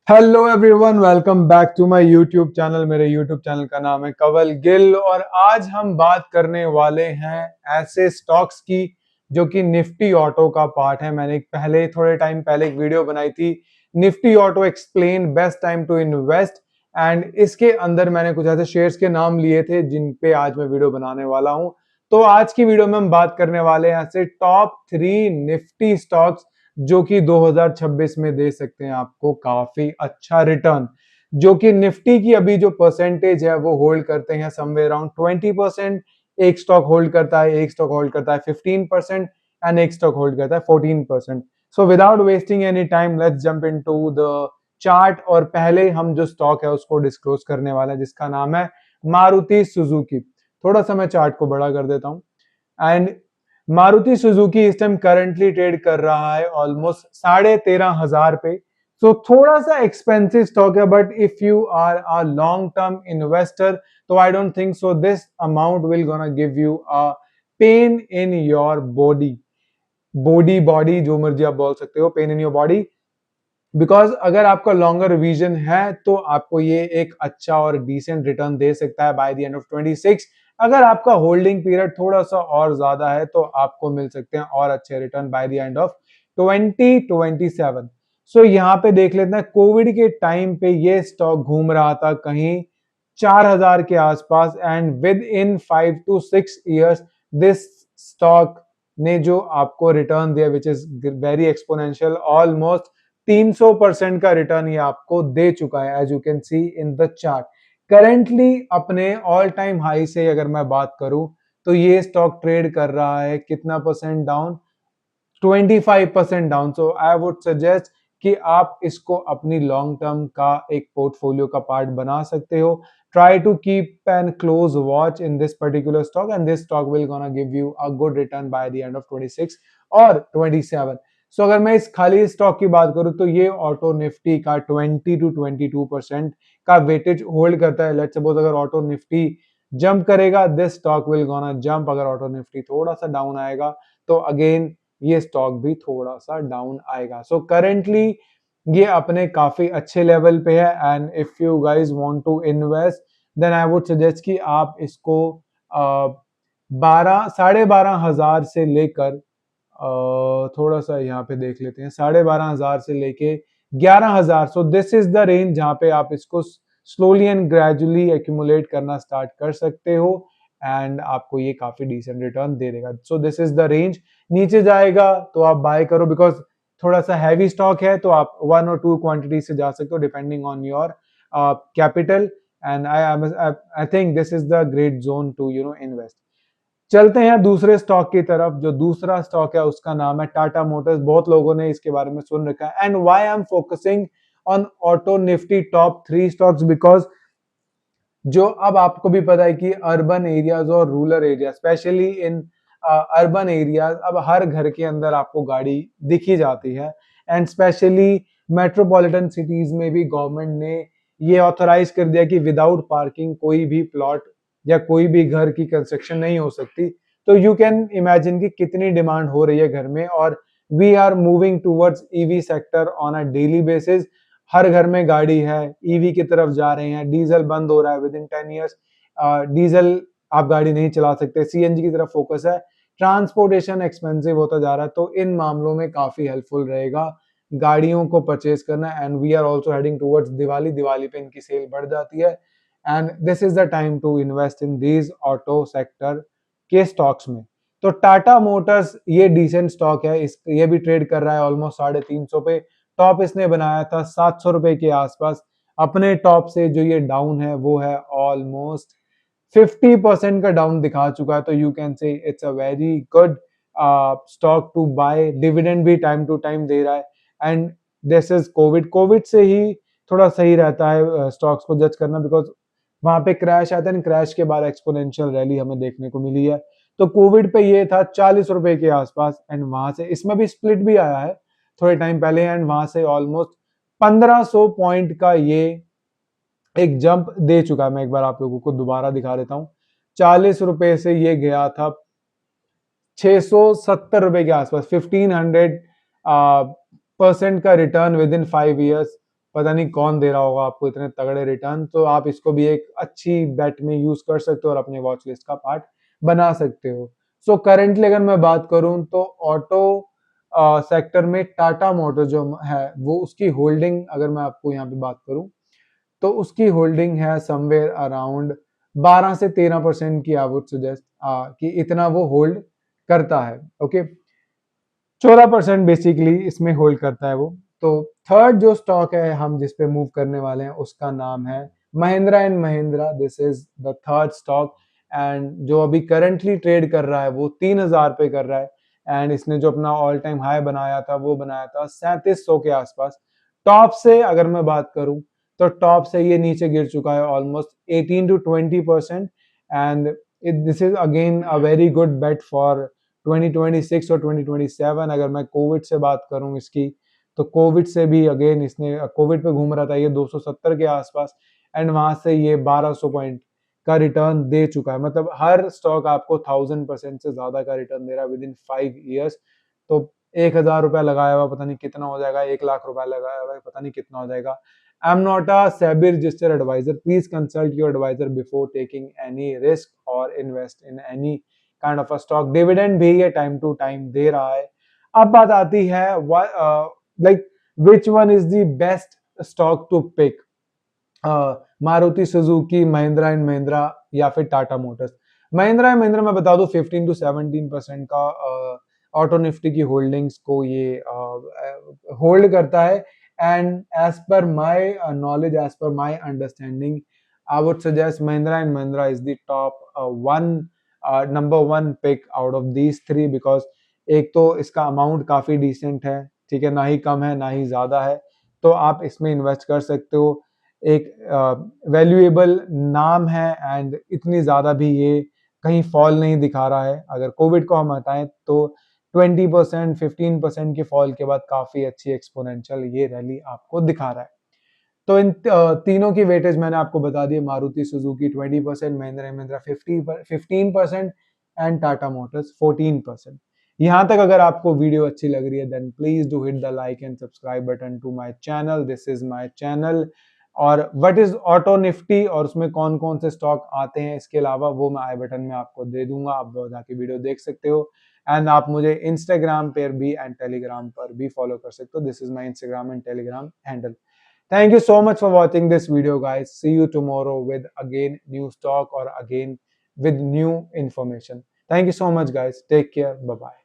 Hello everyone, welcome back to my YouTube channel. मेरे YouTube channel का नाम है कंवल गिल और आज हम बात करने वाले हैं ऐसे स्टॉक्स की जो कि निफ्टी ऑटो का पार्ट है। मैंने थोड़े टाइम पहले एक वीडियो बनाई थी, Nifty auto explain best time to invest, and इसके अंदर मैंने कुछ ऐसे शेयर्स के नाम लिए थे जिन पे आज मैं वीडियो बनाने वाला हूं। तो आज की वीडियो में हम बात करने वाले हैं ऐसे टॉप 3 निफ्टी स्टॉक्स जो कि 2026 में दे सकते हैं आपको काफी अच्छा रिटर्न। जो कि निफ्टी की अभी जो परसेंटेज है वो होल्ड करते हैं समवेयर अराउंड 20%। एक स्टॉक होल्ड करता है, एक स्टॉक होल्ड करता है 15% एंड एक स्टॉक होल्ड करता है 14%। So without wasting any time let's jump into the chart. और पहले हम जो स्टॉक है उसको डिस्क्लोज करने वाला है जिसका नाम है मारुति सुजुकी। थोड़ा सा मैं चार्ट को बड़ा कर देता हूं। एंड मारुति सुजुकी इस टाइम करंटली ट्रेड कर रहा है ऑलमोस्ट 13,500 पे। सो थोड़ा सा एक्सपेंसिव स्टॉक है, but if you are a long term investor तो I don't think so this amount will gonna give you a pain in your body. Body जो मर्जी आप बोल सकते हो, pain in your body. Because अगर आपका लॉन्गर विजन है तो आपको ये एक अच्छा और डिसेंट रिटर्न दे सकता है बाय द एंड ऑफ 26। अगर आपका होल्डिंग पीरियड थोड़ा सा और ज्यादा है तो आपको मिल सकते हैं और अच्छे return by the end of 2027। सो यहाँ पे देख लेते हैं, कोविड के टाइम पे ये स्टॉक घूम रहा था कहीं 4,000 के आसपास, and with in 5 to 6 years this stock ने जो आपको रिटर्न दिया which is very exponential, almost 300% का रिटर्न ये आपको दे चुका है as you can see in the chart. Currently अपने ऑल टाइम हाई से अगर मैं बात करूं तो ये स्टॉक ट्रेड कर रहा है कितना percent down, 25% down. So I would suggest कि आप इसको अपनी लॉन्ग टर्म का एक पोर्टफोलियो का पार्ट बना सकते हो। Try to keep an close watch in this particular stock and this stock will gonna give you a good return by the end of 26 और 27। सो अगर मैं इस खाली स्टॉक की बात करूं तो ये ऑटो निफ्टी का 20 to 22% का वेटेज होल्ड करता है। लेट्स सपोज अगर ऑटो निफ्टी जंप करेगा this stock will gonna jump, अगर ऑटो निफ्टी थोड़ा सा डाउन आएगा तो अगेन ये स्टॉक भी थोड़ा सा डाउन आएगा। सो करेंटली ये अपने काफी अच्छे लेवल पे है, and if you guys want to invest then I would suggest कि आप इसको 12,500 से लेकर थोड़ा सा यहाँ पे देख लेते हैं, 12,500 से लेके 11,000। So this is the range जहाँ पे आप इसको स्लोली एंड ग्रेजुअली एक्यूमुलेट करना स्टार्ट कर सकते हो, एंड आपको ये काफी डिसेंट रिटर्न दे देगा। So this is the range. नीचे जाएगा तो आप बाय करो, बिकॉज थोड़ा सा हैवी स्टॉक है तो आप 1 or 2 क्वांटिटी से जा सकते हो depending on your capital, and I think this is the great zone to invest. चलते हैं दूसरे स्टॉक की तरफ। जो दूसरा स्टॉक है उसका नाम है टाटा मोटर्स। बहुत लोगों ने इसके बारे में सुन रखा है, and why I am focusing on auto Nifty top 3 stocks, because जो अब आपको भी पता है कि अर्बन एरियाज और rural area, specially in urban areas, अब हर घर के अंदर आपको गाड़ी दिखी जाती है, एंड स्पेशली मेट्रोपॉलिटन सिटीज में भी गवर्नमेंट ने ये ऑथराइज कर दिया कि विदाउट पार्किंग कोई भी प्लॉट या कोई भी घर की कंस्ट्रक्शन नहीं हो सकती। तो यू कैन इमेजिन कि कितनी डिमांड हो रही है घर में, और we are moving towards EV sector on a daily basis. हर घर में गाड़ी है, ईवी की तरफ जा रहे हैं, डीजल बंद हो रहा है विद इन 10 years। डीजल आप गाड़ी नहीं चला सकते, सीएनजी की तरफ फोकस है। ट्रांसपोर्टेशन एक्सपेंसिव होता जा रहा है, तो इन मामलों में काफी हेल्पफुल रहेगा गाड़ियों को परचेज करना। And we are also heading towards Diwali, Diwali पे इनकी सेल बढ़ जाती है, and this is the time to invest in these auto sector के स्टॉक्स में। तो टाटा मोटर्स ये डिसेंट स्टॉक है, इस ये भी ट्रेड कर रहा है ऑलमोस्ट 350 पे। टॉप इसने बनाया था 700 रुपए के आसपास। अपने टॉप से जो ये डाउन है वो है ऑलमोस्ट 50% का डाउन दिखा चुका है। तो you can say it's a very good stock to buy. Dividend भी टाइम टू टाइम दे रहा है, एंड दिस इज कोविड से ही थोड़ा सही रहता है स्टॉक्स को जज करना, बिकॉज वहां पे क्रैश आता है, क्रैश के बाद एक्सपोनेंशियल रैली हमें देखने को मिली है। तो कोविड पे ये था 40 रुपए के आसपास, एंड वहां से इसमें भी स्प्लिट भी आया है थोड़े टाइम पहले, एंड वहां से ऑलमोस्ट 1500 पॉइंट का ये एक जंप दे चुका है। मैं एक बार आप लोगों को दोबारा दिखा देता हूं। 40 रुपए से ये गया था 670 रुपए के आसपास, 1500 परसेंट का रिटर्न विद इन 5 years। पता नहीं कौन दे रहा होगा आपको इतने तगड़े रिटर्न, तो आप इसको भी एक अच्छी बेट में यूज कर सकते हो और अपने वॉच लिस्ट का पार्ट बना सकते हो। सो करेंटली अगर मैं बात करूं तो ऑटो सेक्टर में टाटा मोटर जो है वो उसकी होल्डिंग, अगर मैं आपको यहाँ पे बात करूं तो उसकी होल्डिंग है समवेयर अराउंड 12 से 13% की, आई वुड सजेस्ट कि इतना वो होल्ड करता है। ओके, 14% बेसिकली इसमें होल्ड करता है वो। तो थर्ड जो स्टॉक है हम जिस पे मूव करने वाले हैं उसका नाम है Mahindra and Mahindra. This is the third stock and जो अभी करंटली ट्रेड कर रहा है वो 3,000 पे कर रहा है एंड इसने जो अपना ऑल टाइम हाई बनाया था वो बनाया था 3700 के आसपास। टॉप से अगर मैं बात करूं तो टॉप से ये नीचे गिर चुका है almost 18 to 20% and this is again a very good bet for 2026 और 2027। अगर मैं कोविड से बात करूं इसकी, तो कोविड से भी अगेन इसने कोविड पे घूम रहा था ये 270 के आसपास एंड वहां से ये 1200 पॉइंट का रिटर्न दे चुका है। मतलब हर स्टॉक आपको 1000% से ज्यादा का रिटर्न दे रहा है विद इन 5 ईयर्स। तो 1,000 रुपया लगाया हुआ पता नहीं कितना हो जाएगा, 1 लाख रुपया लगाया हुआ पता नहीं कितना हो जाएगा। I am not a SEBI registered advisor, please consult your advisor before taking any risk or invest in any kind of a stock. Dividend भी ये टाइम टू टाइम दे रहा है। अब बात आती है like which one is the best stock to pick, Maruti Suzuki, Mahindra and Mahindra या फिर टाटा मोटर्स। महिंद्रा एंड महिंद्रा मैं बता दूं 15 to 17% का ऑटो निफ्टी की होल्डिंग्स को ये होल्ड करता है and as per my knowledge, as per my understanding, I would suggest Mahindra and Mahindra is the top one, number one pick out of these three because एक तो इसका अमाउंट काफी डिसेंट है, ठीक है, ना ही कम है ना ही ज्यादा है, तो आप इसमें इन्वेस्ट कर सकते हो। एक वैल्यूएबल नाम है एंड इतनी ज्यादा भी ये कहीं फॉल नहीं दिखा रहा है। अगर कोविड को हम हटाएं तो 20% 15% के फॉल के बाद काफी अच्छी एक्सपोनेंशियल ये रैली आपको दिखा रहा है। तो इन तीनों की वेटेज मैंने आपको बता दी, Maruti Suzuki 20%, Mahindra Mahindra 15% and Tata Motors 14%। यहाँ तक अगर आपको वीडियो अच्छी लग रही है then please do hit the like and subscribe button to my channel, this is my channel. और व्हाट इज ऑटो निफ्टी और उसमें कौन कौन से स्टॉक आते हैं इसके अलावा वो मैं आई बटन में आपको दे दूंगा, आप जाके वीडियो देख सकते हो। एंड आप मुझे इंस्टाग्राम पर भी एंड टेलीग्राम पर भी फॉलो कर सकते हो, this is my Instagram and Telegram handle. Thank you so much for watching this video, guys. See you tomorrow with again new stock or again with new information. Thank you so much, guys. Take care. Bye bye.